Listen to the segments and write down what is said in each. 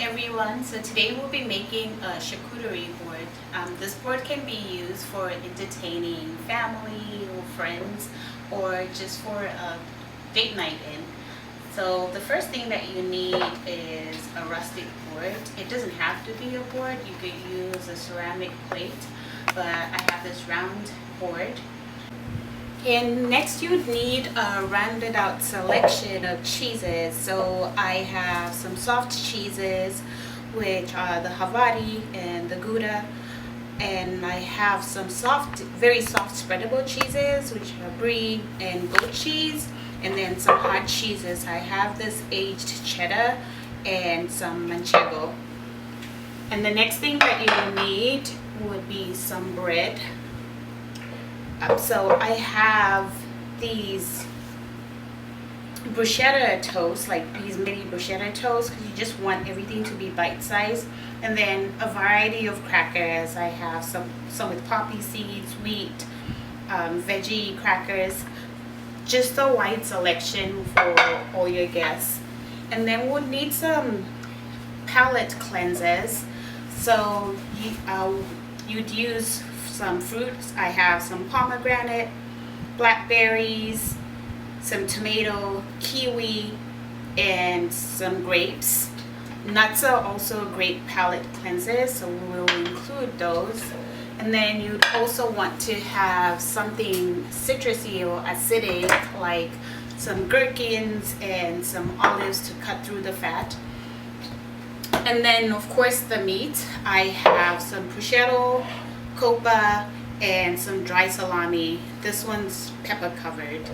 everyone, so today we'll be making a charcuterie board. This board can be used for entertaining family or friends or just for a date night in. So the first thing that you need is a rustic board. It doesn't have to be a board, you could use a ceramic plate, but I have this round board. And next you would need a rounded out selection of cheeses. So I have some soft cheeses, which are the Havarti and the Gouda, and I have some very soft spreadable cheeses, which are Brie and goat cheese, and then some hard cheeses. I have this aged cheddar and some Manchego. And the next thing that you need would be some bread. So I have these bruschetta toast, like these mini bruschetta toast, because you just want everything to be bite-sized. And then a variety of crackers. I have some with poppy seeds, wheat, veggie crackers. Just a wide selection for all your guests. And then we'll need some palate cleansers. So you'd use some fruits. I have some pomegranate, blackberries, some tomato, kiwi, and some grapes. Nuts are also great palate cleansers, so we'll include those. And then you'd also want to have something citrusy or acidic, like some gherkins and some olives to cut through the fat. And then of course the meat. I have some prosciutto, coppa, and some dry salami. This one's pepper covered.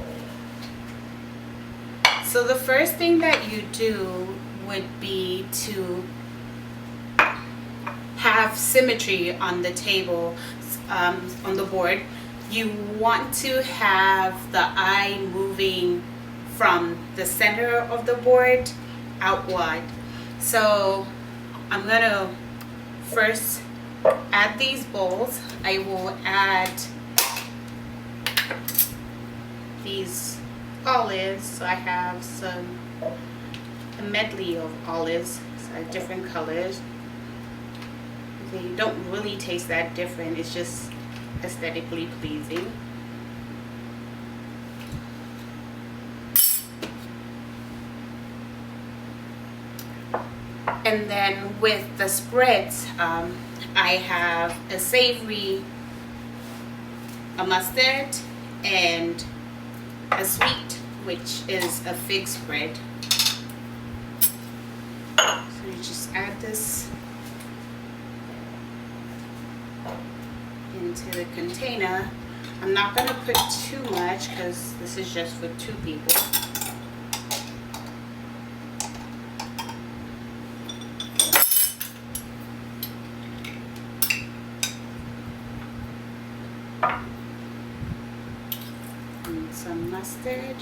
So the first thing that you do would be to have symmetry on the table, on the board. You want to have the eye moving from the center of the board outward. So I'm gonna first add these bowls. I will add these olives. So I have a medley of olives, so different colors. They don't really taste that different, it's just aesthetically pleasing. And then with the spreads, I have a savory, a mustard, and a sweet, which is a fig spread. So you just add this into the container. I'm not going to put too much because this is just for 2 people. And some mustard.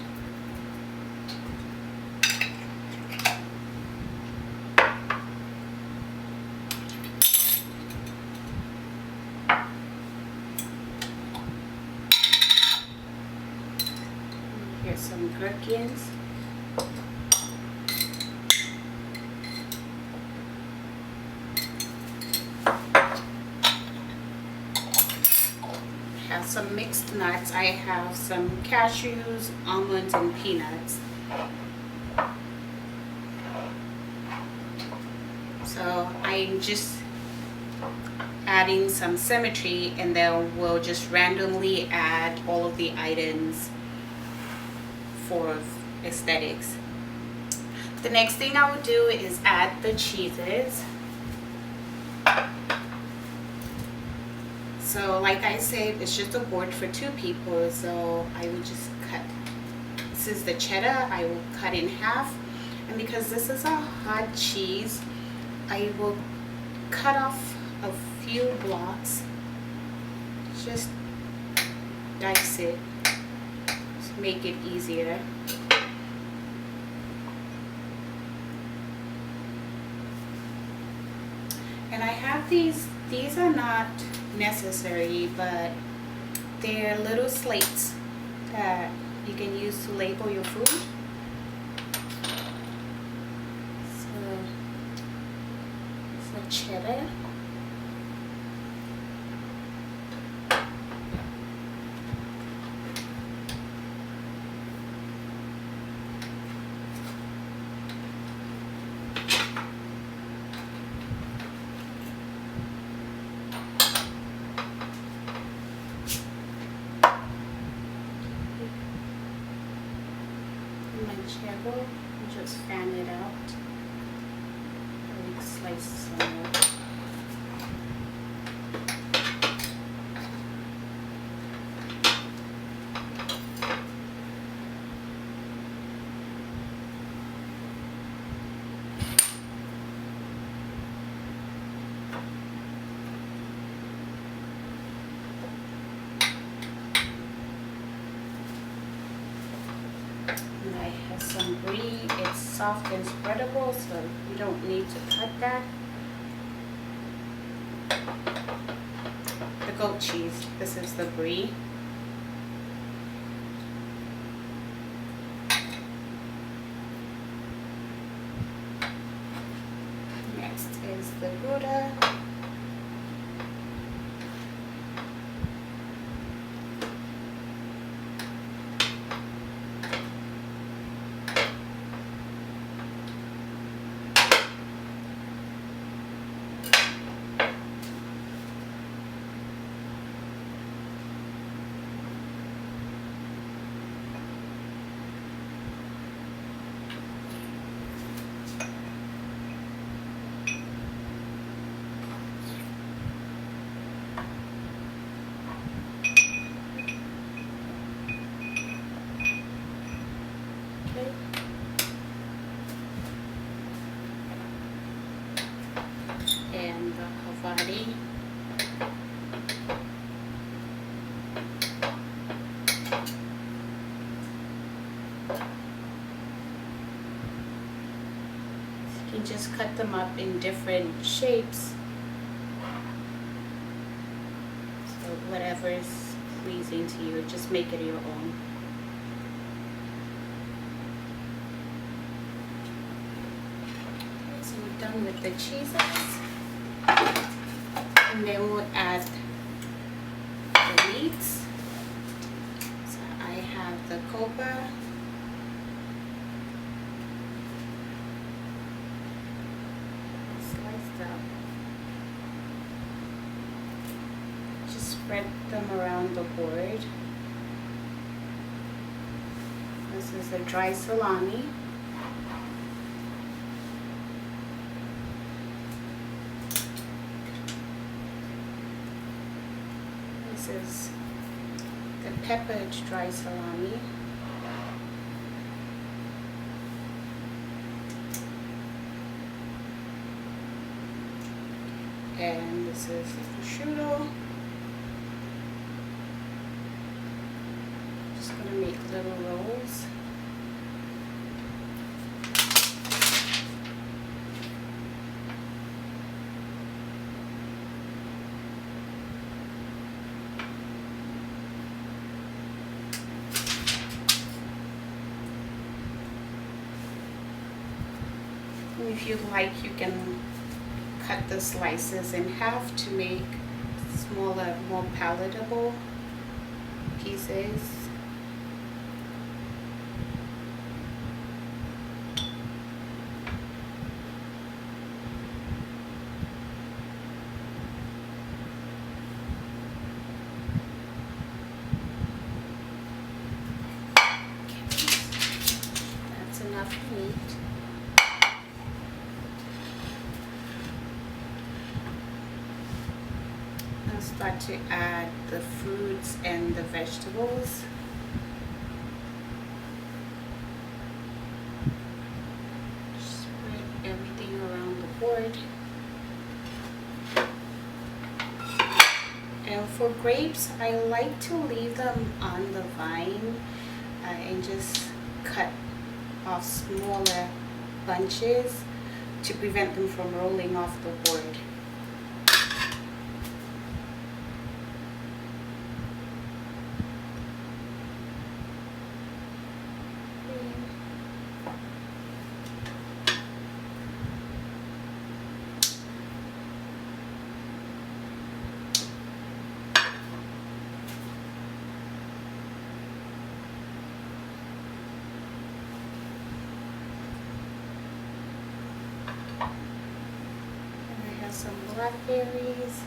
Here's some gherkins. Have some mixed nuts. I have some cashews, almonds, and peanuts. So I'm just adding some symmetry, and then we'll just randomly add all of the items for aesthetics. The next thing I will do is add the cheeses. So like I said, it's just a board for 2 people, so I will just cut. This is the cheddar, I will cut in half. And because this is a hard cheese, I will cut off a few blocks. Just dice it to make it easier. And I have these are not necessary, but they're little slates that you can use to label your food. So, I'm going to for cheddar. Manchego, just fan it out. Big slices on it. And I have some brie. It's soft and spreadable, so you don't need to cut that. The goat cheese. This is the brie. Next is the Gouda. And the Havarti. You can just cut them up in different shapes. So whatever is pleasing to you, just make it your own. So we're done with the cheeses. And then we'll add the meats. So I have the cobra, sliced up. Just spread them around the board. This is the dry salami. This is the peppered dry salami. And this is the prosciutto. Just gonna make little rolls. If you'd like, you can cut the slices in half to make smaller, more palatable pieces. That's enough meat. Start to add the fruits and the vegetables. Spread everything around the board. And for grapes, I like to leave them on the vine and just cut off smaller bunches to prevent them from rolling off the board. some blackberries.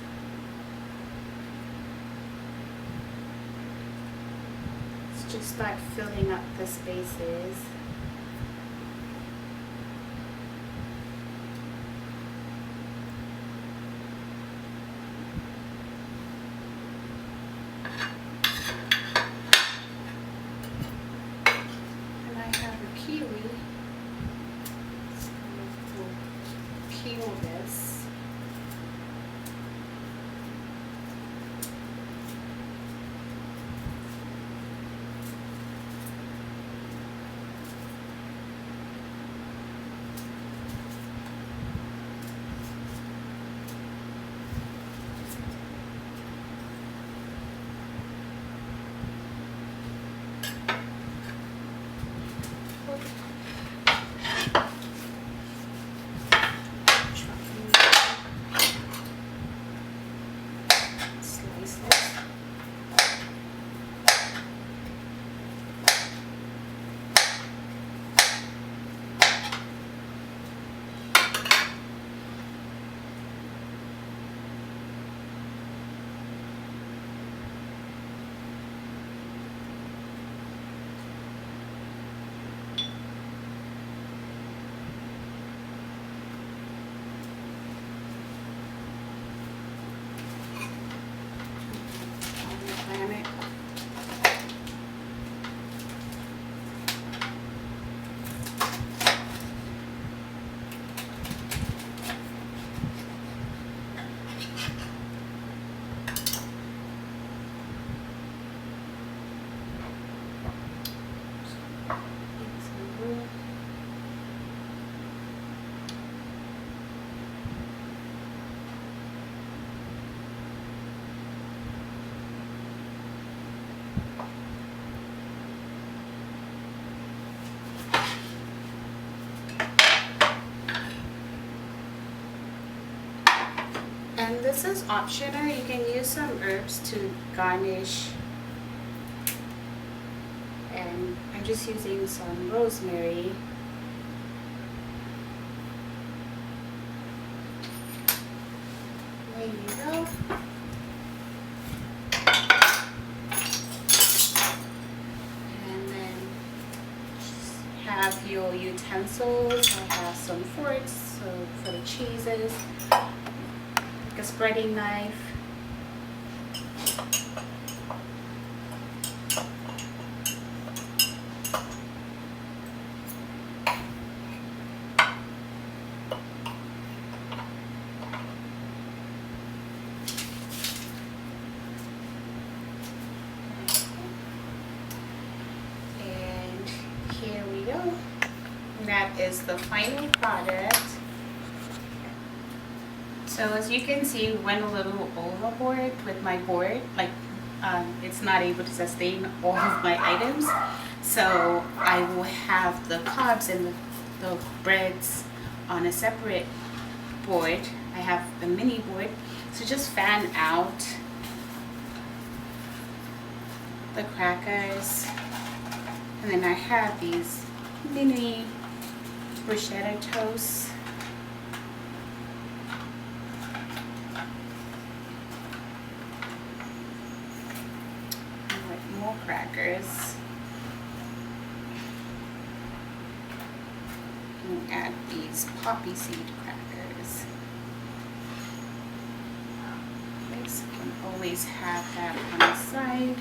Let's just start filling up the spaces. And I have a kiwi. So we'll peel this. And this is optional. You can use some herbs to garnish. And I'm just using some rosemary. There you go. And then just have your utensils. I have some forks so for the cheeses. A spreading knife. And here we go. And that is the final product. So as you can see, we went a little overboard with my board, like it's not able to sustain all of my items. So I will have the carbs and the breads on a separate board. I have the mini board. So just fan out the crackers. And then I have these mini bruschetta toasts. More crackers. And add these poppy seed crackers. So you can always have that on the side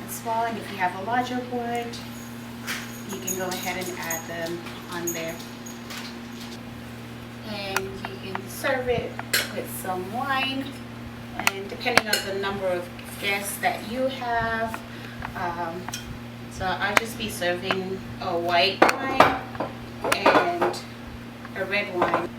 as well. And if you have a larger board, you can go ahead and add them on there. And you can serve it with some wine, and depending on the number of guests that you have. So I'll just be serving a white wine and a red wine.